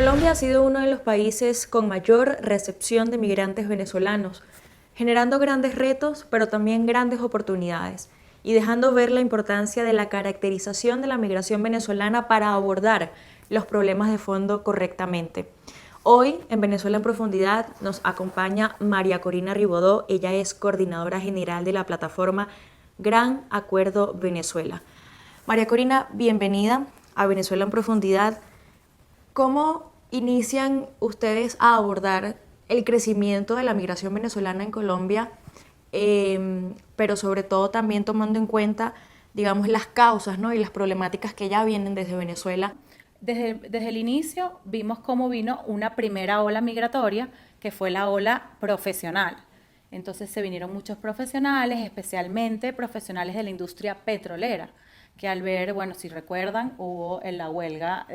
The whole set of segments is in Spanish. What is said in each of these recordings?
Colombia ha sido uno de los países con mayor recepción de migrantes venezolanos, generando grandes retos, pero también grandes oportunidades, y dejando ver la importancia de la caracterización de la migración venezolana para abordar los problemas de fondo correctamente. Hoy, en Venezuela en Profundidad, nos acompaña María Corina Ribodó. Ella es coordinadora general de la plataforma Gran Acuerdo Venezuela. María Corina, bienvenida a Venezuela en Profundidad. ¿Cómo inician ustedes a abordar el crecimiento de la migración venezolana en Colombia, pero sobre todo también tomando en cuenta, digamos, las causas, ¿no? Y las problemáticas que ya vienen desde Venezuela? Desde el inicio vimos cómo vino una primera ola migratoria, que fue la ola profesional. Entonces se vinieron muchos profesionales, especialmente profesionales de la industria petrolera, que al ver, bueno, si recuerdan, hubo en la huelga,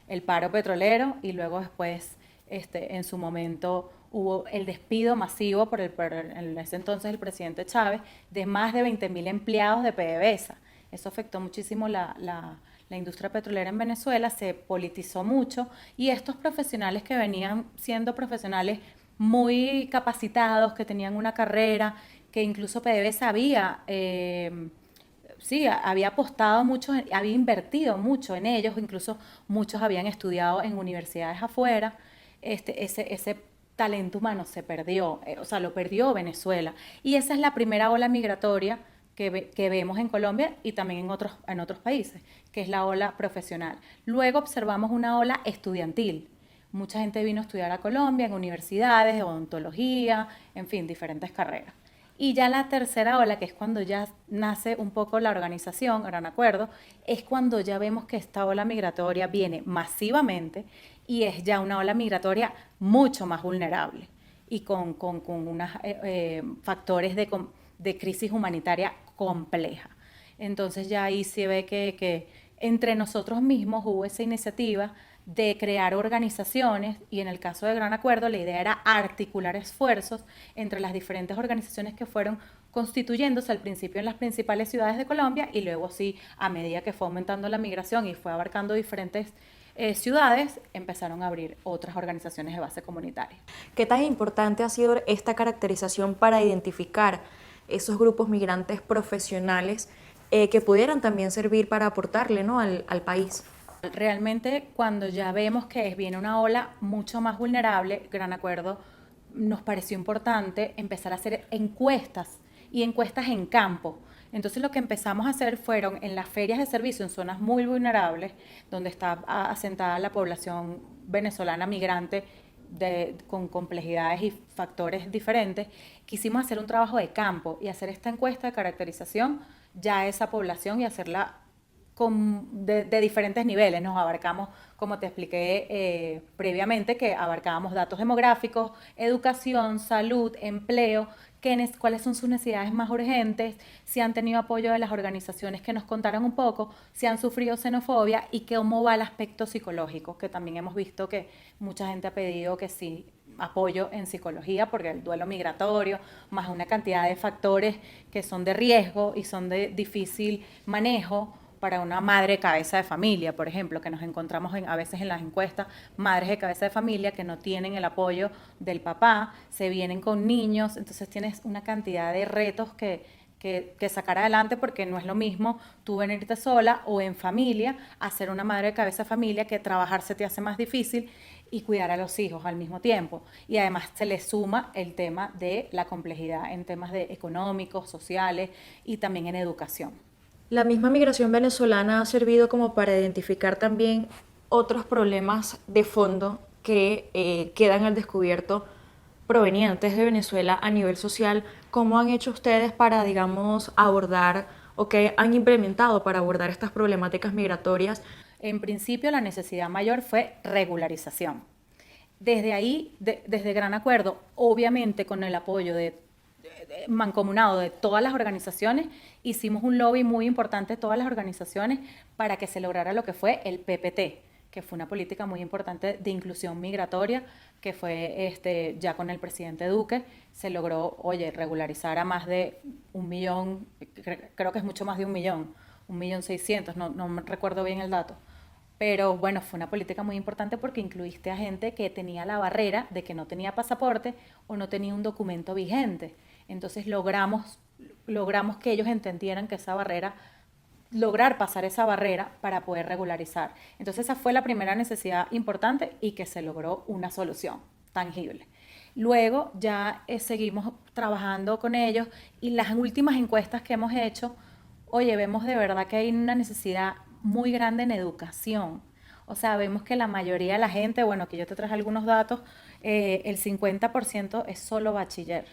el paro petrolero y luego después, en su momento, hubo el despido masivo en ese entonces el presidente Chávez de más de 20.000 empleados de PDVSA. Eso afectó muchísimo la industria petrolera en Venezuela, se politizó mucho y estos profesionales que venían siendo profesionales muy capacitados, que tenían una carrera, que incluso PDVSA había apostado mucho, había invertido mucho en ellos, incluso muchos habían estudiado en universidades afuera. Ese talento humano se perdió, o sea, lo perdió Venezuela. Y esa es la primera ola migratoria que vemos en Colombia y también en otros países, que es la ola profesional. Luego observamos una ola estudiantil. Mucha gente vino a estudiar a Colombia en universidades, odontología, en fin, diferentes carreras. Y ya la tercera ola, que es cuando ya nace un poco la organización, Gran Acuerdo, es cuando ya vemos que esta ola migratoria viene masivamente y es ya una ola migratoria mucho más vulnerable y con unos factores de crisis humanitaria compleja. Entonces ya ahí se ve que entre nosotros mismos hubo esa iniciativa de crear organizaciones y en el caso de Gran Acuerdo la idea era articular esfuerzos entre las diferentes organizaciones que fueron constituyéndose al principio en las principales ciudades de Colombia y luego sí, a medida que fue aumentando la migración y fue abarcando diferentes ciudades, empezaron a abrir otras organizaciones de base comunitaria. ¿Qué tan importante ha sido esta caracterización para identificar esos grupos migrantes profesionales que pudieran también servir para aportarle, ¿no? al país? Realmente cuando ya vemos que viene una ola mucho más vulnerable, Gran Acuerdo nos pareció importante empezar a hacer encuestas y encuestas en campo. Entonces lo que empezamos a hacer fueron en las ferias de servicio en zonas muy vulnerables, donde está asentada la población venezolana migrante con complejidades y factores diferentes, quisimos hacer un trabajo de campo y hacer esta encuesta de caracterización ya a esa población y hacerla de diferentes niveles. Nos abarcamos, como te expliqué previamente, que abarcábamos datos demográficos, educación, salud, empleo, cuáles son sus necesidades más urgentes, si han tenido apoyo de las organizaciones que nos contaron un poco, si han sufrido xenofobia y cómo va el aspecto psicológico, que también hemos visto que mucha gente ha pedido que sí apoyo en psicología porque el duelo migratorio, más una cantidad de factores que son de riesgo y son de difícil manejo para una madre cabeza de familia, por ejemplo, que nos encontramos a veces en las encuestas, madres de cabeza de familia que no tienen el apoyo del papá, se vienen con niños, entonces tienes una cantidad de retos que sacar adelante porque no es lo mismo tú venirte sola o en familia a ser una madre de cabeza de familia, que trabajar se te hace más difícil y cuidar a los hijos al mismo tiempo. Y además se le suma el tema de la complejidad en temas de económicos, sociales y también en educación. La misma migración venezolana ha servido como para identificar también otros problemas de fondo que quedan al descubierto provenientes de Venezuela a nivel social. ¿Cómo han hecho ustedes para, digamos, abordar o qué han implementado para abordar estas problemáticas migratorias? En principio, la necesidad mayor fue regularización. Desde ahí, desde Gran Acuerdo, obviamente con el apoyo mancomunado de todas las organizaciones, hicimos un lobby muy importante de todas las organizaciones para que se lograra lo que fue el PPT, que fue una política muy importante de inclusión migratoria, que fue ya con el presidente Duque, se logró, oye, regularizar a más de 1 millón, creo que es mucho más de 1 millón, 1.600.000, no recuerdo bien el dato, Pero bueno, fue una política muy importante porque incluiste a gente que tenía la barrera de que no tenía pasaporte o no tenía un documento vigente. Entonces logramos que ellos entendieran que esa barrera, lograr pasar esa barrera para poder regularizar. Entonces esa fue la primera necesidad importante y que se logró una solución tangible. Luego ya seguimos trabajando con ellos y las últimas encuestas que hemos hecho, oye, vemos de verdad que hay una necesidad muy grande en educación. O sea, vemos que la mayoría de la gente, bueno, que yo te traje algunos datos, el 50% es solo bachiller,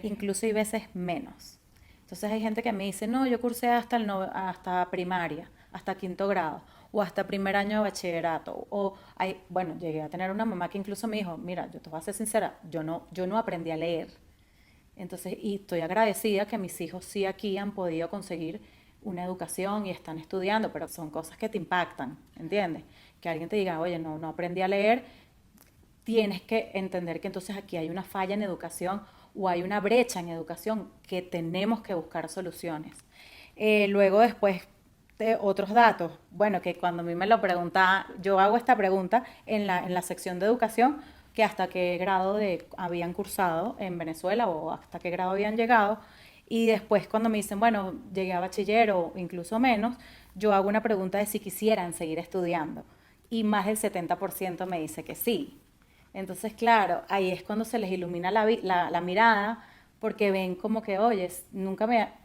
incluso hay veces menos. Entonces hay gente que me dice, no, yo cursé hasta primaria, hasta quinto grado, o hasta primer año de bachillerato. Bueno, llegué a tener una mamá que incluso me dijo, mira, yo te voy a ser sincera, yo no aprendí a leer. Entonces, y estoy agradecida que mis hijos sí aquí han podido conseguir una educación y están estudiando, pero son cosas que te impactan, ¿entiendes? Que alguien te diga, oye, no aprendí a leer, tienes que entender que entonces aquí hay una falla en educación o hay una brecha en educación que tenemos que buscar soluciones. Luego después de otros datos, bueno, que cuando a mí me lo preguntaba, yo hago esta pregunta en la sección de educación, que hasta qué grado habían cursado en Venezuela o hasta qué grado habían llegado. Y después cuando me dicen, bueno, llegué a bachiller o incluso menos, yo hago una pregunta de si quisieran seguir estudiando. Y más del 70% me dice que sí. Entonces, claro, ahí es cuando se les ilumina la mirada, porque ven como que, oye,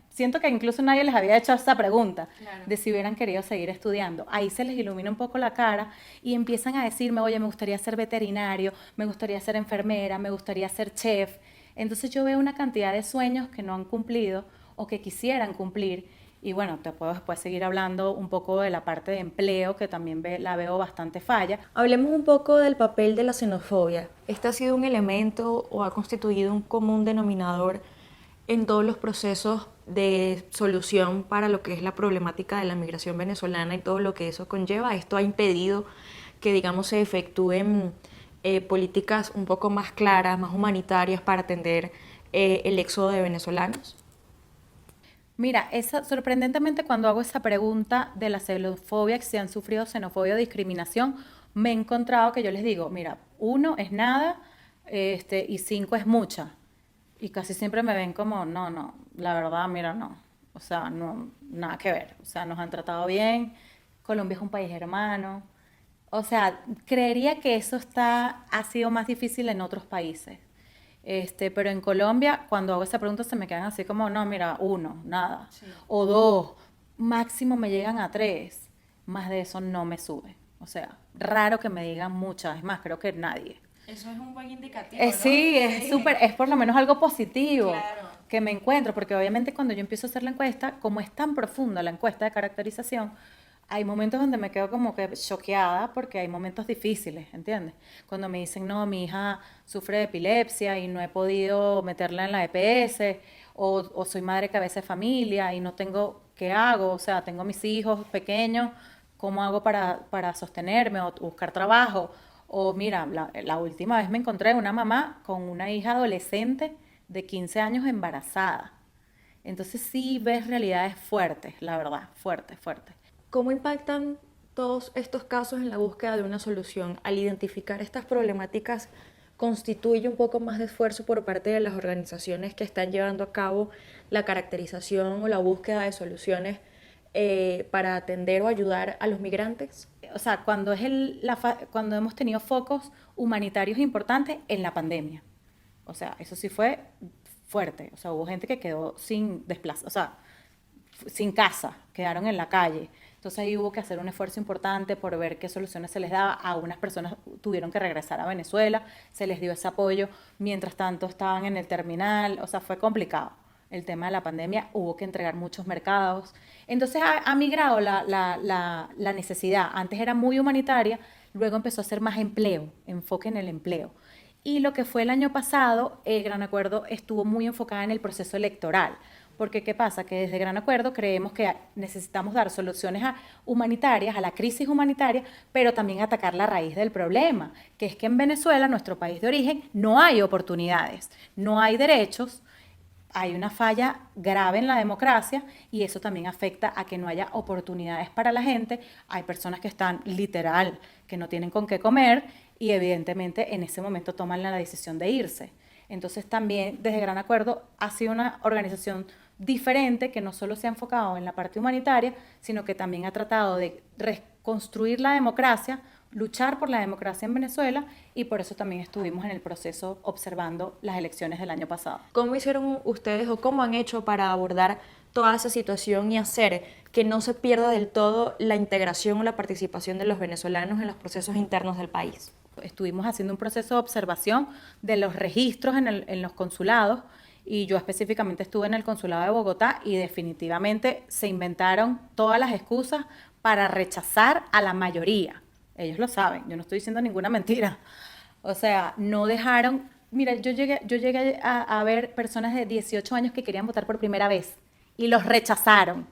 siento que incluso nadie les había hecho esa pregunta, claro, de si hubieran querido seguir estudiando. Ahí se les ilumina un poco la cara y empiezan a decirme, oye, me gustaría ser veterinario, me gustaría ser enfermera, me gustaría ser chef. Entonces yo veo una cantidad de sueños que no han cumplido o que quisieran cumplir. Y bueno, te puedo después seguir hablando un poco de la parte de empleo, que también la veo bastante falla. Hablemos un poco del papel de la xenofobia. ¿Este ha sido un elemento o ha constituido un común denominador en todos los procesos de solución para lo que es la problemática de la migración venezolana y todo lo que eso conlleva? ¿Esto ha impedido que, digamos, se efectúen políticas un poco más claras, más humanitarias para atender el éxodo de venezolanos? Mira, sorprendentemente cuando hago esa pregunta de la xenofobia, si han sufrido xenofobia o discriminación, me he encontrado que yo les digo, mira, 1 es nada, y 5 es mucha. Y casi siempre me ven como, no, la verdad, mira, no. O sea, no, nada que ver. O sea, nos han tratado bien, Colombia es un país hermano. O sea, creería que ha sido más difícil en otros países. Pero en Colombia, cuando hago esa pregunta, se me quedan así como, no, mira, 1, nada. Sí. O 2, máximo me llegan a 3. Más de eso no me sube. O sea, raro que me digan muchas. Es más, creo que nadie. Eso es un buen indicativo, ¿no? Sí, es por lo menos algo positivo, claro, que me encuentro, porque obviamente cuando yo empiezo a hacer la encuesta, como es tan profunda la encuesta de caracterización, hay momentos donde me quedo como que choqueada porque hay momentos difíciles, ¿entiendes? Cuando me dicen, no, mi hija sufre de epilepsia y no he podido meterla en la EPS, o soy madre cabeza de familia y no tengo, ¿qué hago? O sea, tengo mis hijos pequeños, ¿cómo hago para sostenerme o buscar trabajo? O mira, la última vez me encontré una mamá con una hija adolescente de 15 años embarazada. Entonces sí ves realidades fuertes, la verdad, fuertes. ¿Cómo impactan todos estos casos en la búsqueda de una solución? Al identificar estas problemáticas, ¿constituye un poco más de esfuerzo por parte de las organizaciones que están llevando a cabo la caracterización o la búsqueda de soluciones para atender o ayudar a los migrantes? O sea, cuando hemos tenido focos humanitarios importantes en la pandemia. O sea, eso sí fue fuerte. O sea, hubo gente que quedó sin casa, quedaron en la calle. Entonces ahí hubo que hacer un esfuerzo importante por ver qué soluciones se les daba. A unas personas tuvieron que regresar a Venezuela, se les dio ese apoyo. Mientras tanto estaban en el terminal, o sea, fue complicado. El tema de la pandemia, hubo que entregar muchos mercados. Entonces ha migrado la necesidad. Antes era muy humanitaria, luego empezó a ser más enfoque en el empleo. Y lo que fue el año pasado, Gran Acuerdo estuvo muy enfocada en el proceso electoral. Porque ¿qué pasa? Que desde Gran Acuerdo creemos que necesitamos dar soluciones humanitarias, a la crisis humanitaria, pero también atacar la raíz del problema, que es que en Venezuela, nuestro país de origen, no hay oportunidades, no hay derechos. hay una falla grave en la democracia y eso también afecta a que no haya oportunidades para la gente. Hay personas que están literal, que no tienen con qué comer y evidentemente en ese momento toman la decisión de irse. Entonces también desde Gran Acuerdo ha sido una organización diferente que no solo se ha enfocado en la parte humanitaria, sino que también ha tratado de reconstruir la democracia, luchar por la democracia en Venezuela y por eso también estuvimos en el proceso observando las elecciones del año pasado. ¿Cómo hicieron ustedes o cómo han hecho para abordar toda esa situación y hacer que no se pierda del todo la integración o la participación de los venezolanos en los procesos internos del país? Estuvimos haciendo un proceso de observación de los registros en los consulados y yo específicamente estuve en el consulado de Bogotá y definitivamente se inventaron todas las excusas para rechazar a la mayoría. Ellos lo saben, yo no estoy diciendo ninguna mentira. O sea, no dejaron... Mira, yo llegué a ver personas de 18 años que querían votar por primera vez y los rechazaron.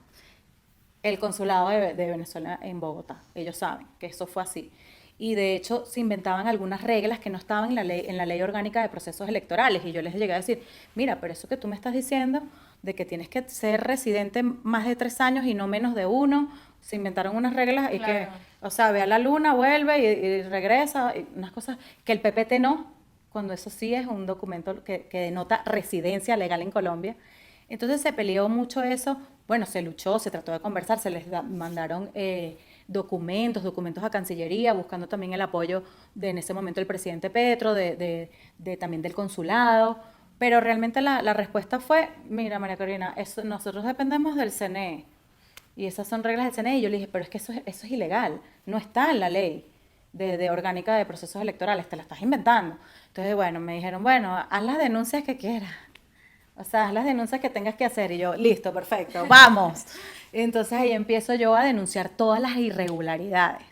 El consulado de Venezuela en Bogotá, ellos saben que eso fue así. Y de hecho se inventaban algunas reglas que no estaban en la ley orgánica de procesos electorales. Y yo les llegué a decir, mira, pero eso que tú me estás diciendo de que tienes que ser residente más de 3 años y no menos de 1, se inventaron unas reglas y claro, que, o sea, ve a la luna, vuelve y regresa, y unas cosas que el PPT no, cuando eso sí es un documento que denota residencia legal en Colombia. Entonces se peleó mucho eso, bueno, se luchó, se trató de conversar, se les mandaron documentos a Cancillería, buscando también el apoyo de en ese momento el presidente Petro, también del consulado, pero realmente la respuesta fue, mira María Corina, nosotros dependemos del CNE, y esas son reglas del CNE, y yo le dije, pero es que eso es ilegal, no está en la ley de orgánica de procesos electorales, te la estás inventando. Entonces, bueno, me dijeron, bueno, haz las denuncias que quieras. O sea, haz las denuncias que tengas que hacer. Y yo, listo, perfecto, vamos. Entonces ahí empiezo yo a denunciar todas las irregularidades.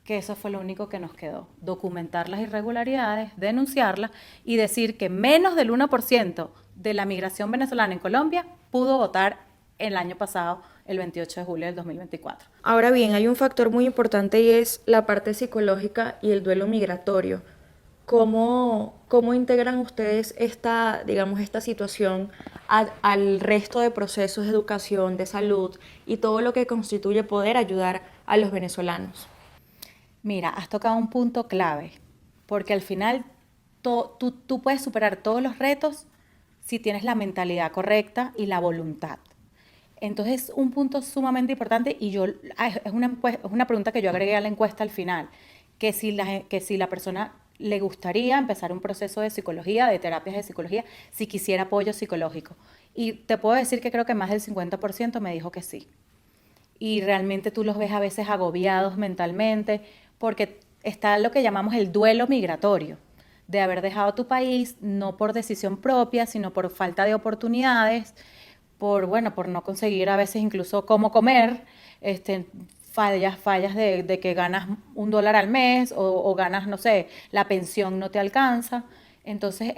Que eso fue lo único que nos quedó. Documentar las irregularidades, denunciarlas y decir que menos del 1% de la migración venezolana en Colombia pudo votar el año pasado, el 28 de julio del 2024. Ahora bien, hay un factor muy importante y es la parte psicológica y el duelo migratorio. ¿Cómo integran ustedes esta situación al resto de procesos de educación, de salud y todo lo que constituye poder ayudar a los venezolanos? Mira, has tocado un punto clave, porque al final tú puedes superar todos los retos si tienes la mentalidad correcta y la voluntad. Entonces, un punto sumamente importante, y es una pregunta que yo agregué a la encuesta al final, que si la persona le gustaría empezar un proceso de psicología, de terapias de psicología, si quisiera apoyo psicológico. Y te puedo decir que creo que más del 50% me dijo que sí. Y realmente tú los ves a veces agobiados mentalmente, porque está lo que llamamos el duelo migratorio, de haber dejado tu país, no por decisión propia, sino por falta de oportunidades, por no conseguir a veces incluso cómo comer, fallas de que ganas $1 al mes o ganas, no sé, la pensión no te alcanza. Entonces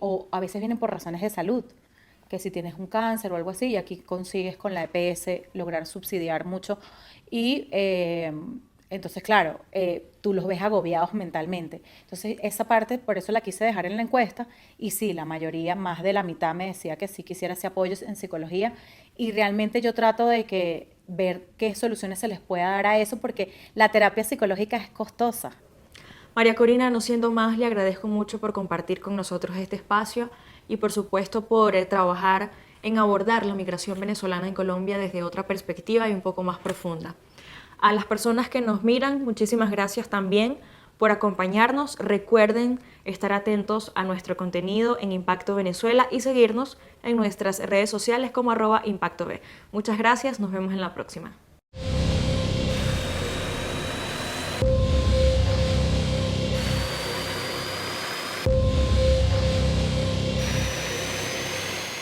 o a veces vienen por razones de salud, que si tienes un cáncer o algo así, y aquí consigues con la EPS lograr subsidiar mucho. Y entonces, claro, tú los ves agobiados mentalmente. Entonces, esa parte, por eso la quise dejar en la encuesta. Y sí, la mayoría, más de la mitad, me decía que sí quisiera ese apoyo en psicología. Y realmente yo trato de ver qué soluciones se les pueda dar a eso, porque la terapia psicológica es costosa. María Corina, no siendo más, le agradezco mucho por compartir con nosotros este espacio y por supuesto por trabajar en abordar la migración venezolana en Colombia desde otra perspectiva y un poco más profunda. A las personas que nos miran, muchísimas gracias también por acompañarnos. Recuerden estar atentos a nuestro contenido en Impacto Venezuela y seguirnos en nuestras redes sociales como @ImpactoV. Muchas gracias, nos vemos en la próxima.